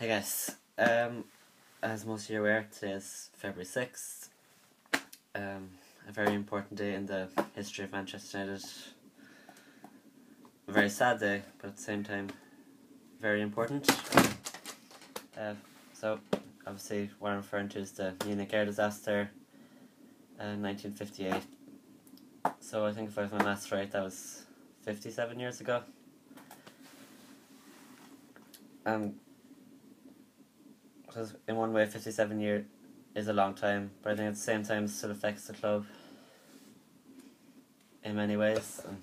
Hey guys, as most of you are aware, today is February 6th, a very important day in the history of Manchester United. A very sad day, but at the same time, very important. So, obviously, what I'm referring to is the Munich air disaster, 1958. So I think if I have my maths right, that was 57 years ago. Because in one way 57 years is a long time, but I think at the same time it still affects the club in many ways, and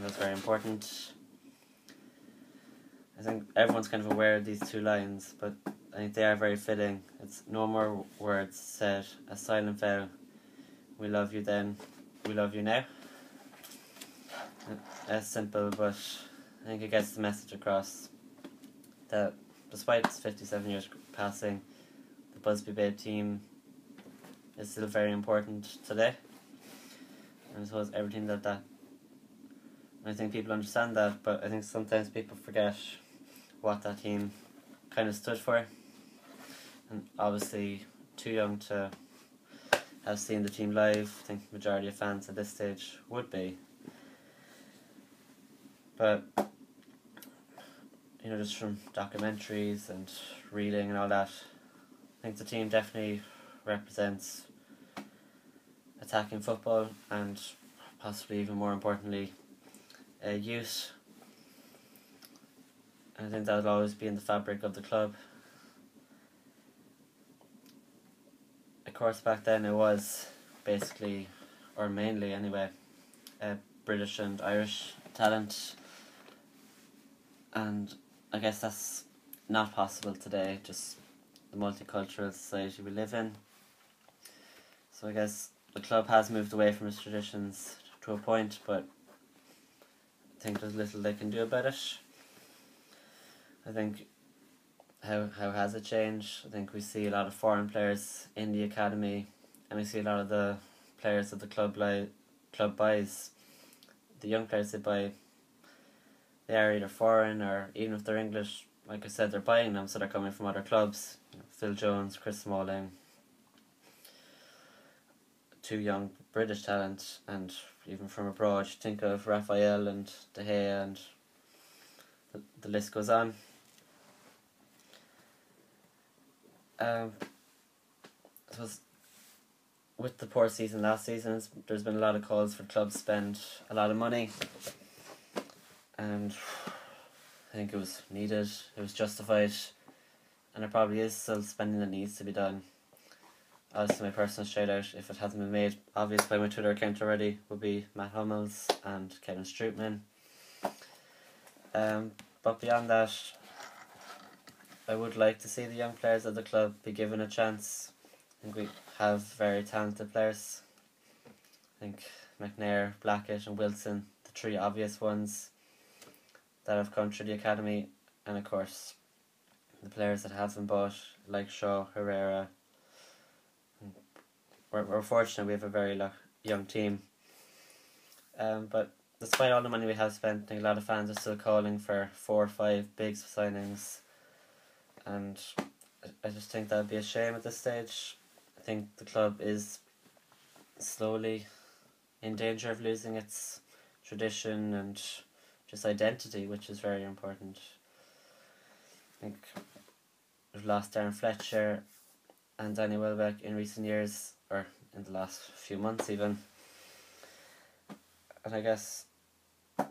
that's very important. I think everyone's kind of aware of these two lines, but I think they are very fitting. It's no more words said, a silent vow, we love you then, we love you now. That's simple, but I think it gets the message across that despite 57 years passing, the Busby team is still very important today. And I suppose everything that I think people understand that, but I think sometimes people forget what that team kind of stood for. And obviously, too young to have seen the team live. I think the majority of fans at this stage would be. But just from documentaries and reading and all that, I think the team definitely represents attacking football and possibly even more importantly, youth. And I think that will always be in the fabric of the club. Of course, back then it was basically, or mainly anyway, British and Irish talent, and I guess that's not possible today, just the multicultural society we live in. So I guess the club has moved away from its traditions to a point, but I think there's little they can do about it. I think, how has it changed? I think we see a lot of foreign players in the academy, and we see a lot of the players that the club buys. The young players they buy, they are either foreign, or even if they're English, like I said, they're buying them, so they're coming from other clubs. Phil Jones, Chris Smalling, two young British talent, and even from abroad, you think of Raphael and De Gea, and the list goes on. I suppose with the poor season last season, there's been a lot of calls for clubs to spend a lot of money, and I think it was needed, it was justified, and there probably is still spending that needs to be done. Obviously my personal shout out, if it hasn't been made obvious by my Twitter account already, would be Matt Hummels and Kevin Strootman. But beyond that, I would like to see the young players of the club be given a chance. I think we have very talented players. I think McNair, Blackett and Wilson, the three obvious ones that have come through the academy, and of course the players that have been bought, like Shaw, Herrera. We're fortunate we have a very young team. But despite all the money we have spent, I think a lot of fans are still calling for 4 or 5 big signings, and I just think that would be a shame at this stage. I think the club is slowly in danger of losing its tradition and just identity, which is very important. I think we've lost Darren Fletcher and Danny Welbeck in recent years, or in the last few months even. And I guess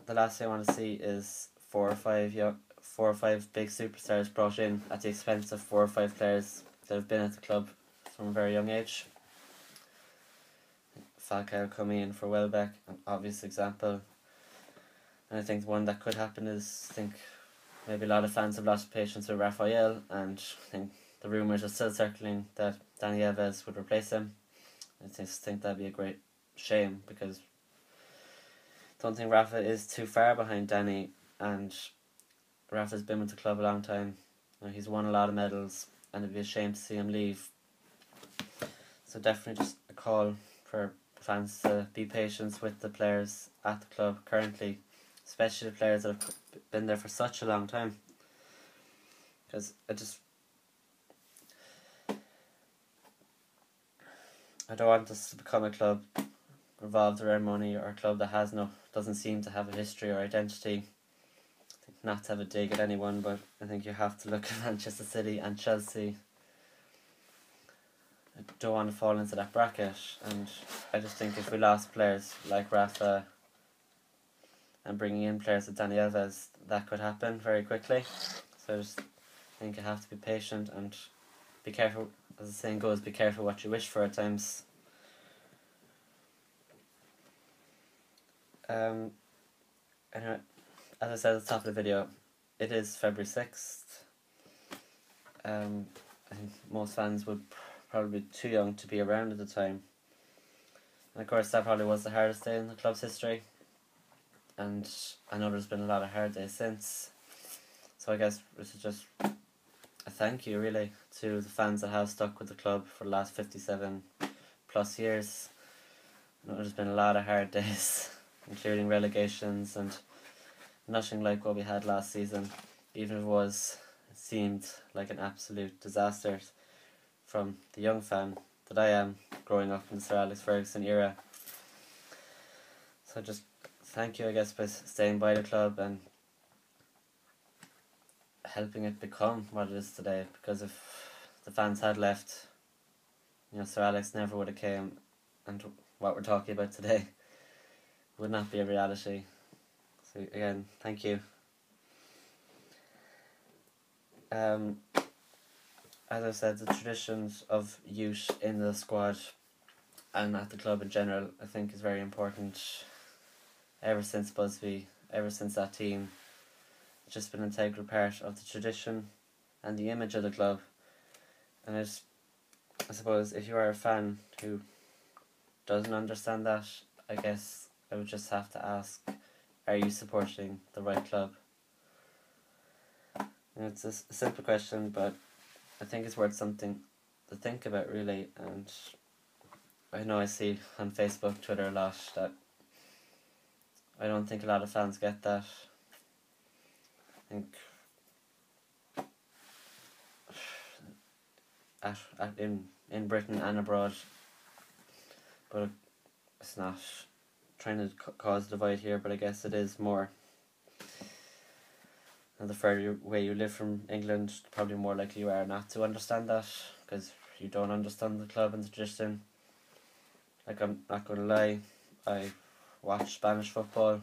the last thing I want to see is 4 or 5 big superstars brought in at the expense of 4 or 5 players that have been at the club from a very young age. Falcao coming in for Welbeck, an obvious example. And I think one that could happen is, I think maybe a lot of fans have lost patience with Raphael, and I think the rumours are still circling that Dani Alves would replace him. I just think that'd be a great shame, because I don't think Rafa is too far behind Danny, and Rafa's been with the club a long time. He's won a lot of medals, and it'd be a shame to see him leave. So definitely just a call for fans to be patient with the players at the club currently, especially the players that have been there for such a long time. Because I don't want us to become a club revolved around money, or a club that doesn't seem to have a history or identity. I think not to have a dig at anyone, but I think you have to look at Manchester City and Chelsea. I don't want to fall into that bracket, and I just think if we lost players like Rafa and bringing in players like Dani Alves, that could happen very quickly. So I just think you have to be patient and be careful. As the saying goes, be careful what you wish for at times. Anyway, as I said at the top of the video, it is February 6th. I think most fans would probably be too young to be around at the time. And of course that probably was the hardest day in the club's history. And I know there's been a lot of hard days since. So I guess this is just a thank you really to the fans that have stuck with the club for the last 57 plus years. I know there's been a lot of hard days, including relegations and nothing like what we had last season. Even if it seemed like an absolute disaster from the young fan that I am, growing up in the Sir Alex Ferguson era. So just thank you, I guess, by staying by the club and helping it become what it is today. Because if the fans had left, Sir Alex never would have came, and what we're talking about today would not be a reality. So again, thank you. As I said, the traditions of youth in the squad and at the club in general, I think is very important. Ever since Busby, ever since that team, it's just been an integral part of the tradition and the image of the club. And I suppose if you are a fan who doesn't understand that, I guess I would just have to ask, are you supporting the right club? And it's a simple question, but I think it's worth something to think about really. And I know I see on Facebook, Twitter a lot that I don't think a lot of fans get that. I think in Britain and abroad, but it's not trying to cause a divide here, but I guess it is more. And the further away you live from England, probably more likely you are not to understand that, because you don't understand the club and the tradition. Like, I'm not going to lie, I watch Spanish football,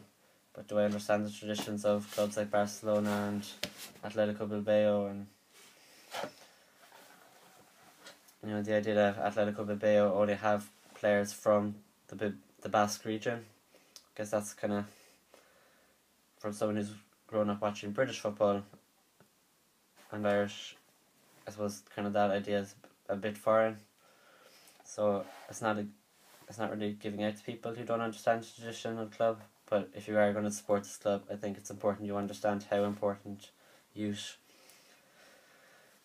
but do I understand the traditions of clubs like Barcelona and Atletico Bilbao, and the idea that Atletico Bilbao only have players from the Basque region? I guess that's kind of, from someone who's grown up watching British football and Irish, I suppose kind of that idea is a bit foreign. So it's not really giving out to people who don't understand the tradition of the club. But if you are going to support this club, I think it's important you understand how important youth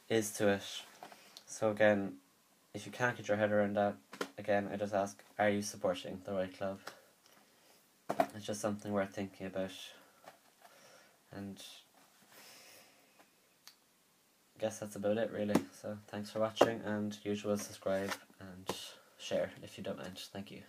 is to it. So again, if you can't get your head around that, again, I just ask, are you supporting the right club? It's just something worth thinking about. And I guess that's about it really. So thanks for watching, and usual, subscribe and share if you don't mind. Thank you.